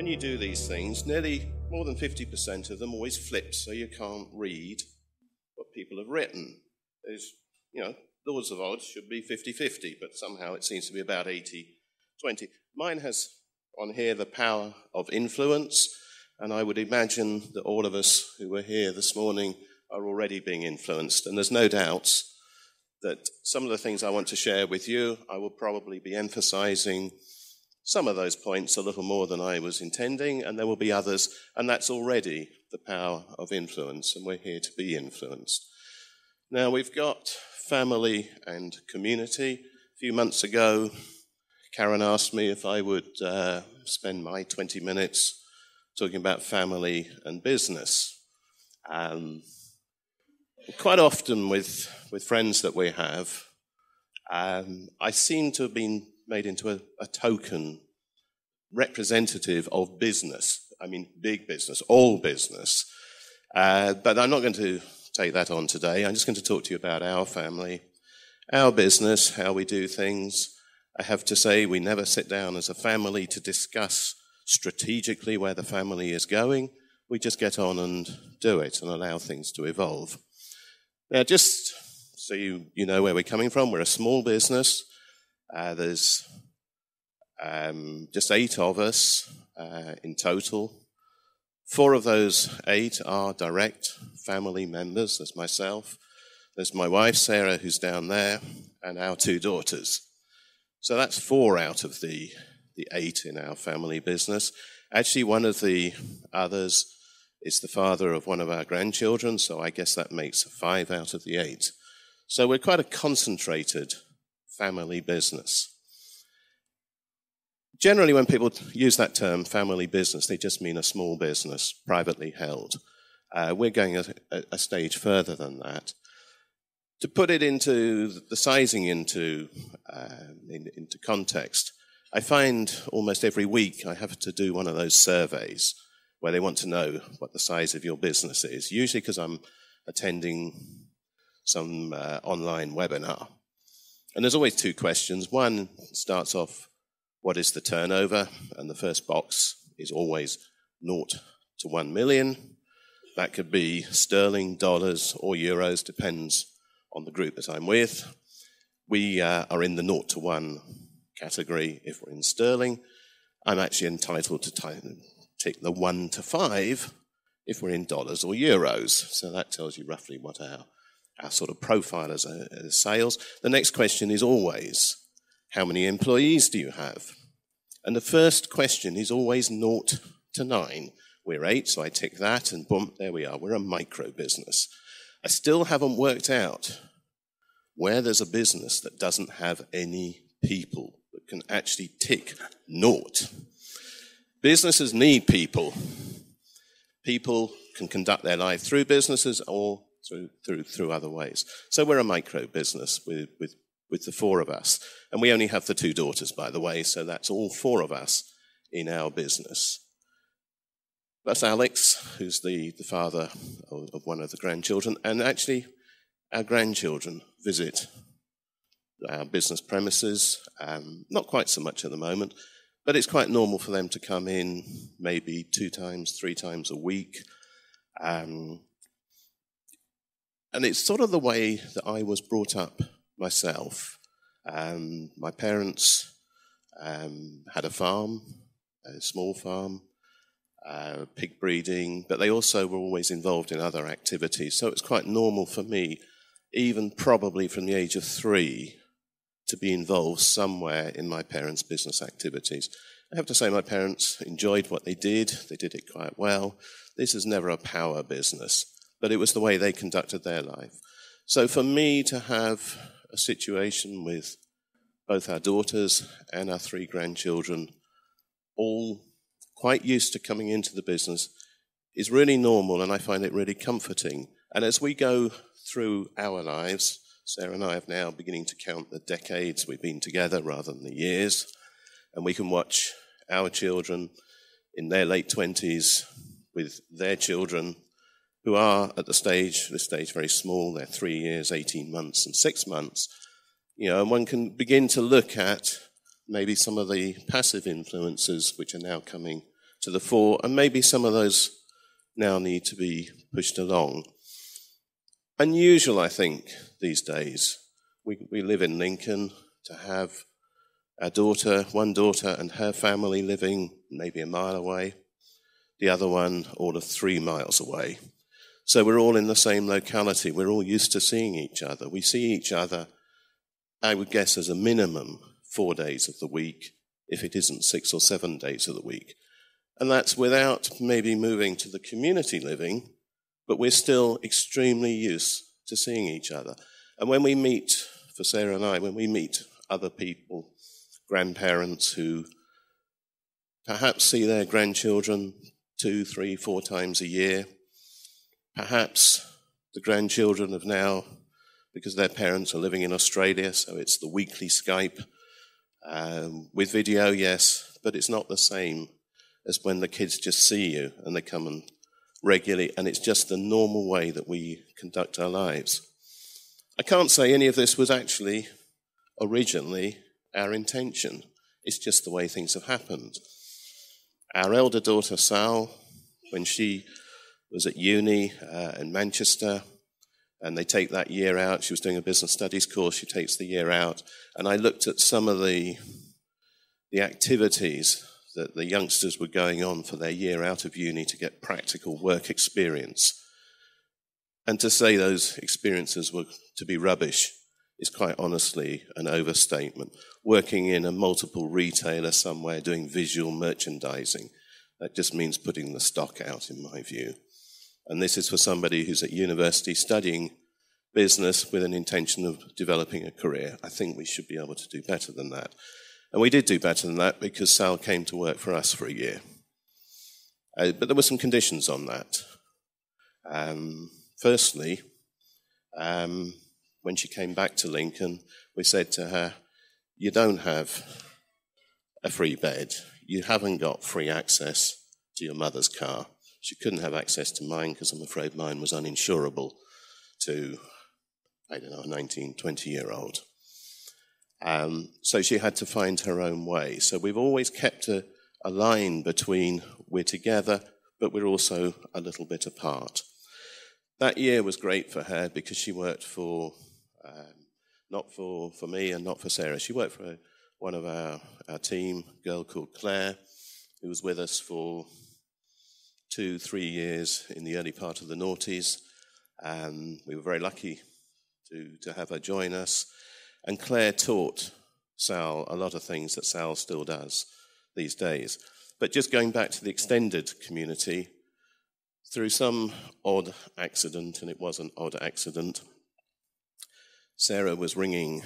you do these things, nearly more than 50% of them always flip, so you can't read what people have written. There's, laws of odds should be 50-50, but somehow it seems to be about 80-20. Mine has on here the power of influence, and I would imagine that all of us who were here this morning are already being influenced, and there's no doubt that some of the things I want to share with you, I will probably be emphasizing some of those points a little more than I was intending, and there will be others, and that's already the power of influence, and we're here to be influenced. Now, we've got family and community. A few months ago, Karen asked me if I would spend my 20 minutes talking about family and business. Quite often with friends that we have, I seem to have been made into a token representative of business. I mean, big business, all business. But I'm not going to take that on today. I'm just going to talk to you about our family, our business, how we do things. I have to say, we never sit down as a family to discuss strategically where the family is going. We just get on and do it and allow things to evolve. Now, just so you know where we're coming from, we're a small business. There's just 8 of us in total. 4 of those 8 are direct family members. There's myself, there's my wife, Sarah, who's down there, and our 2 daughters. So that's 4 out of the 8 in our family business. Actually, one of the others is the father of one of our grandchildren, so I guess that makes 5 out of the 8. So we're quite a concentrated family business. Generally, when people use that term, family business, they just mean a small business, privately held. We're going a stage further than that. To put it into the sizing into context, I find almost every week I have to do one of those surveys where they want to know what the size of your business is, usually because I'm attending some online webinar. And there's always 2 questions. One starts off, what is the turnover? And the first box is always 0 to 1 million. That could be sterling, dollars, or euros, depends on the group that I'm with. We are in the 0 to 1 category if we're in sterling. I'm actually entitled to tick the 1 to 5 if we're in dollars or euros. So that tells you roughly what our sort of profile as sales. The next question is always, how many employees do you have? And the first question is always 0 to 9. We're 8, so I tick that, and boom, there we are. We're a micro business. I still haven't worked out where there's a business that doesn't have any people that can actually tick 0. Businesses need people. People can conduct their life through businesses or through other ways. So we're a micro business with the 4 of us. And we only have the 2 daughters, by the way, so that's all 4 of us in our business. That's Alex, who's the father of one of the grandchildren. And actually, our grandchildren visit our business premises, not quite so much at the moment, but it's quite normal for them to come in maybe 2 times, 3 times a week. And it's sort of the way that I was brought up myself. My parents had a farm, a small farm, pig breeding, but they also were always involved in other activities. So it's quite normal for me, even probably from the age of 3, to be involved somewhere in my parents' business activities. I have to say my parents enjoyed what they did. They did it quite well. This is never a power business, but it was the way they conducted their life. So for me to have a situation with both our daughters and our 3 grandchildren all quite used to coming into the business is really normal, and I find it really comforting. And as we go through our lives, Sarah and I are now beginning to count the decades we've been together rather than the years, and we can watch our children in their late 20s with their children who are at this stage very small. They're 3 years, 18 months, and 6 months. And one can begin to look at maybe some of the passive influences which are now coming to the fore, and maybe some of those now need to be pushed along. Unusual, I think, these days. We live in Lincoln, to have one daughter and her family living maybe a mile away, the other one all of 3 miles away. So we're all in the same locality. We're all used to seeing each other. We see each other, I would guess, as a minimum 4 days of the week, if it isn't 6 or 7 days of the week. And that's without maybe moving to the community living, but we're still extremely used to seeing each other. And when we meet, for Sarah and I, when we meet other people, grandparents who perhaps see their grandchildren 2, 3, 4 times a year, perhaps the grandchildren have now, because their parents are living in Australia, so it's the weekly Skype with video, yes, but it's not the same as when the kids just see you and they come and regularly, and it's just the normal way that we conduct our lives. I can't say any of this was actually originally our intention. It's just the way things have happened. Our elder daughter, Sal, when she was at uni in Manchester, and they take that year out, she was doing a business studies course, she takes the year out, and I looked at some of the activities that the youngsters were going on for their year out of uni to get practical work experience. And to say those experiences were to be rubbish is quite honestly an overstatement. Working in a multiple retailer somewhere doing visual merchandising, that just means putting the stock out, in my view. And this is for somebody who's at university studying business with an intention of developing a career. I think we should be able to do better than that. And we did do better than that because Sal came to work for us for a year. But there were some conditions on that. Firstly, when she came back to Lincoln, we said to her, you don't have a free bed. You haven't got free access to your mother's car. She couldn't have access to mine because I'm afraid mine was uninsurable to, I don't know, a 19, 20-year-old. So she had to find her own way. So we've always kept a line between we're together, but we're also a little bit apart. That year was great for her because she worked for, not for me and not for Sarah. She worked for one of our team, a girl called Claire, who was with us for 2-3 years in the early part of the noughties. We were very lucky to have her join us. And Claire taught Sal a lot of things that Sal still does these days. But just going back to the extended community, through some odd accident, and it was an odd accident, Sarah was ringing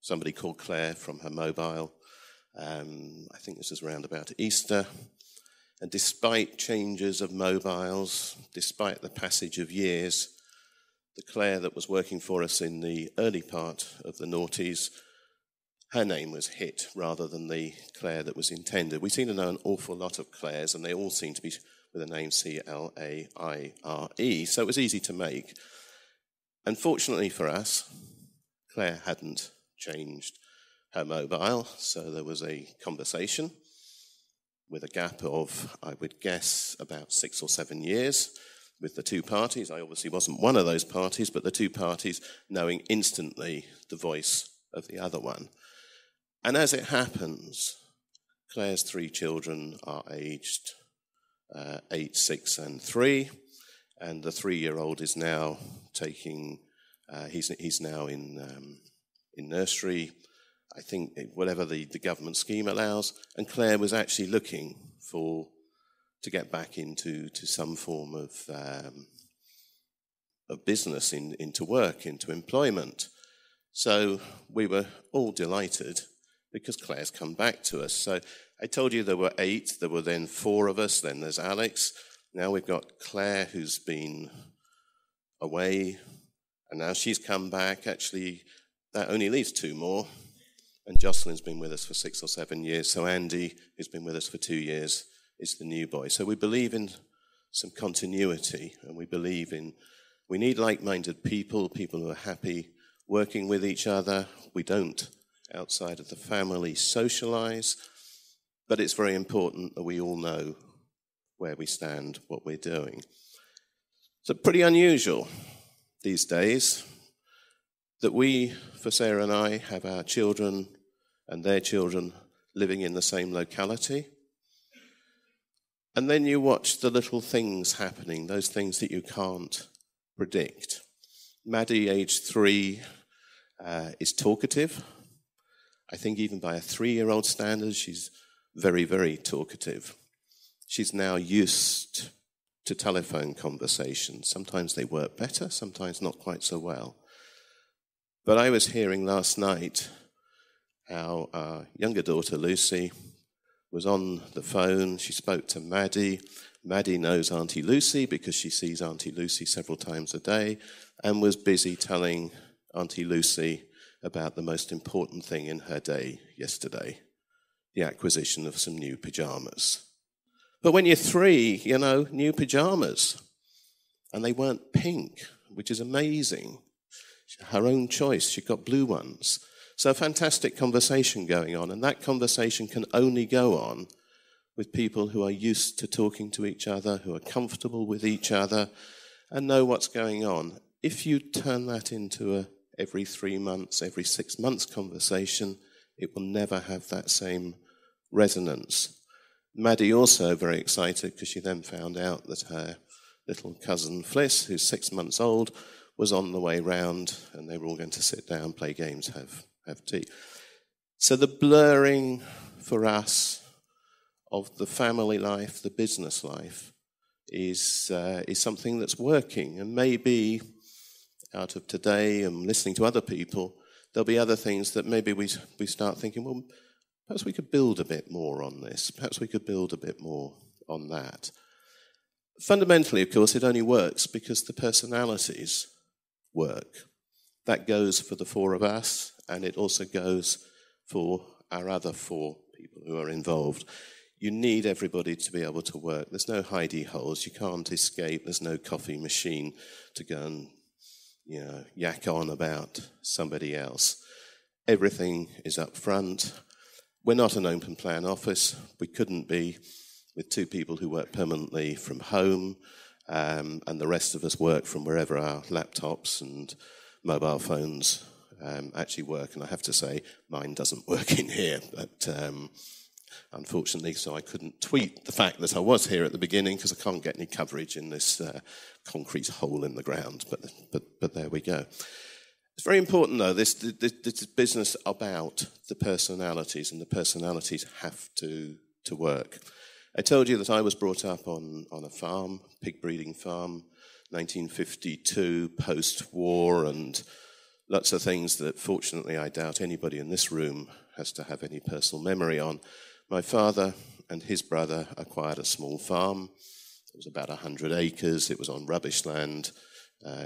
somebody called Claire from her mobile. I think this was around about Easter. And despite changes of mobiles, despite the passage of years, the Claire that was working for us in the early part of the noughties, her name was hit rather than the Claire that was intended. We seem to know an awful lot of Claires, and they all seem to be with the name C-L-A-I-R-E, so it was easy to make. Unfortunately for us, Claire hadn't changed her mobile, so there was a conversation with a gap of, I would guess, about 6 or 7 years with the two parties. I obviously wasn't one of those parties, but the two parties knowing instantly the voice of the other one. And as it happens, Claire's 3 children are aged 8, 6, and 3, and the 3-year-old is now taking, he's now in nursery, I think whatever the government scheme allows, and Claire was actually looking to get back into some form of business, into work, into employment. So we were all delighted because Claire's come back to us. So I told you there were 8, there were then 4 of us, then there's Alex. Now we've got Claire who's been away, and now she's come back. Actually, that only leaves 2 more. And Jocelyn's been with us for 6 or 7 years. So Andy, who's been with us for 2 years, is the new boy. So we believe in some continuity, and we need like-minded people who are happy working with each other. We don't, outside of the family, socialize, but it's very important that we all know where we stand, what we're doing. So pretty unusual these days that we, for Sarah and I, have our children and their children living in the same locality. And then you watch the little things happening, those things that you can't predict. Maddie, aged 3, is talkative. I think even by a 3-year-old standard, she's very, very talkative. She's now used to telephone conversations. Sometimes they work better, sometimes not quite so well. But I was hearing last night how our younger daughter, Lucy, was on the phone. She spoke to Maddie. Maddie knows Auntie Lucy because she sees Auntie Lucy several times a day, and was busy telling Auntie Lucy about the most important thing in her day yesterday, the acquisition of some new pyjamas. But when you're 3, new pyjamas. And they weren't pink, which is amazing. Her own choice, she got blue ones. So a fantastic conversation going on, and that conversation can only go on with people who are used to talking to each other, who are comfortable with each other, and know what's going on. If you turn that into a every 3 months, every 6 months conversation, it will never have that same resonance. Maddie also very excited because she then found out that her little cousin Fliss, who's 6 months old, was on the way round, and they were all going to sit down, play games, have tea. So the blurring for us of the family life, the business life, is something that's working. And maybe out of today and listening to other people, there'll be other things that maybe we start thinking, well, perhaps we could build a bit more on this. Perhaps we could build a bit more on that. Fundamentally, of course, it only works because the personalities work. That goes for the 4 of us, and it also goes for our other 4 people who are involved. You need everybody to be able to work. There's no hidey holes. You can't escape. There's no coffee machine to go and yak on about somebody else. Everything is up front. We're not an open plan office. We couldn't be with 2 people who work permanently from home, and the rest of us work from wherever our laptops and mobile phones actually work. And I have to say, mine doesn't work in here, but unfortunately, so I couldn't tweet the fact that I was here at the beginning because I can't get any coverage in this concrete hole in the ground. But there we go. It's very important, though, this business about the personalities, and the personalities have to work. I told you that I was brought up on a farm, pig breeding farm, 1952, post-war, and lots of things that fortunately I doubt anybody in this room has to have any personal memory on. My father and his brother acquired a small farm. It was about 100 acres. It was on rubbish land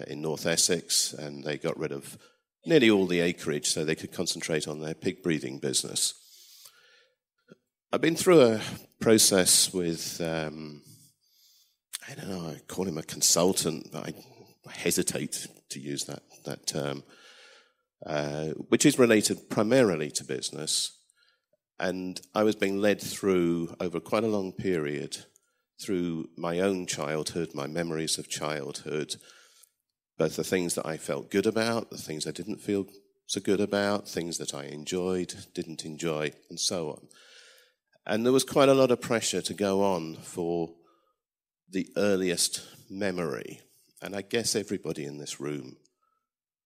in North Essex, and they got rid of nearly all the acreage so they could concentrate on their pig breeding business. I've been through a process with, I don't know, I call him a consultant, but I hesitate to use that term, which is related primarily to business. And I was being led through, over quite a long period, through my own childhood, my memories of childhood, both the things that I felt good about, the things I didn't feel so good about, things that I enjoyed, didn't enjoy, and so on. And there was quite a lot of pressure to go on for the earliest memory. And I guess everybody in this room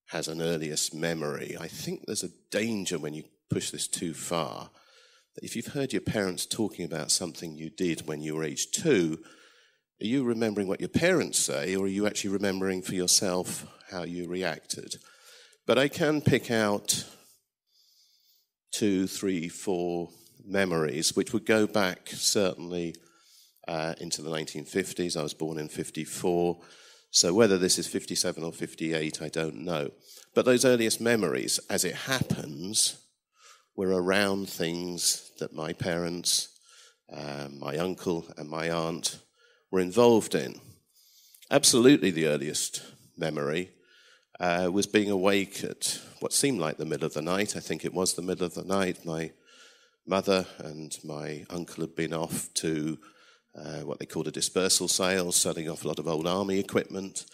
has an earliest memory. I think there's a danger when you push this too far, that if you've heard your parents talking about something you did when you were age 2, are you remembering what your parents say, or are you actually remembering for yourself how you reacted? But I can pick out 2, 3, 4 memories, which would go back certainly into the 1950s. I was born in 54, so whether this is 57 or 58, I don't know. But those earliest memories, as it happens, were around things that my parents, my uncle and my aunt were involved in. Absolutely the earliest memory was being awake at what seemed like the middle of the night. I think it was the middle of the night. My mother and my uncle had been off to what they called a dispersal sale, selling off a lot of old army equipment.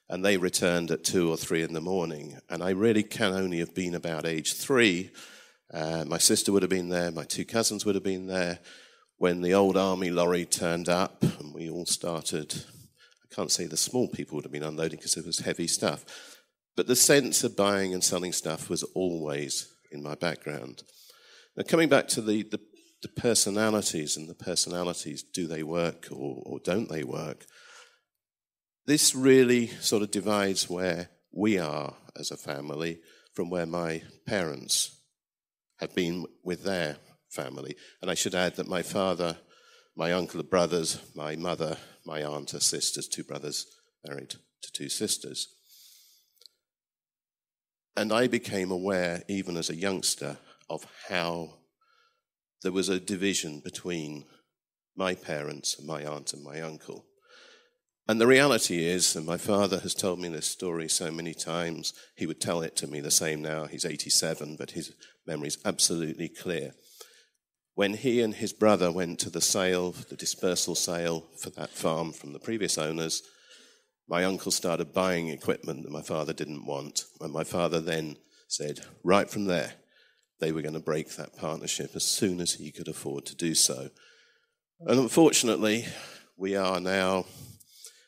And they returned at 2 or 3 in the morning. And I really can only have been about age 3. My sister would have been there, my 2 cousins would have been there, when the old army lorry turned up and we all started. I can't say the small people would have been unloading because it was heavy stuff. But the sense of buying and selling stuff was always in my background. Now, coming back to the personalities and the personalities, do they work or don't they work? This really sort of divides where we are as a family from where my parents have been with their family. And I should add that my father, my uncle are brothers, my mother, my aunt are sisters, 2 brothers married to 2 sisters. And I became aware, even as a youngster, of how there was a division between my parents and my aunt and my uncle. And the reality is, and my father has told me this story so many times, he would tell it to me the same now. He's 87, but his memory's absolutely clear. When he and his brother went to the sale, the dispersal sale for that farm from the previous owners, my uncle started buying equipment that my father didn't want. And my father then said, right from there, they were going to break that partnership as soon as he could afford to do so. And unfortunately, we are now,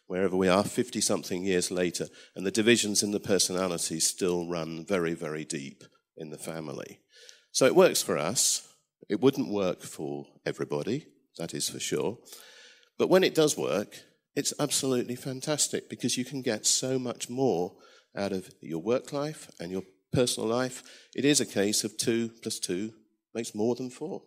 wherever we are, 50-something years later, and the divisions in the personalities still run very, very deep in the family. So it works for us. It wouldn't work for everybody, that is for sure. But when it does work, it's absolutely fantastic because you can get so much more out of your work life and your personal life. It is a case of 2 + 2 makes more than 4.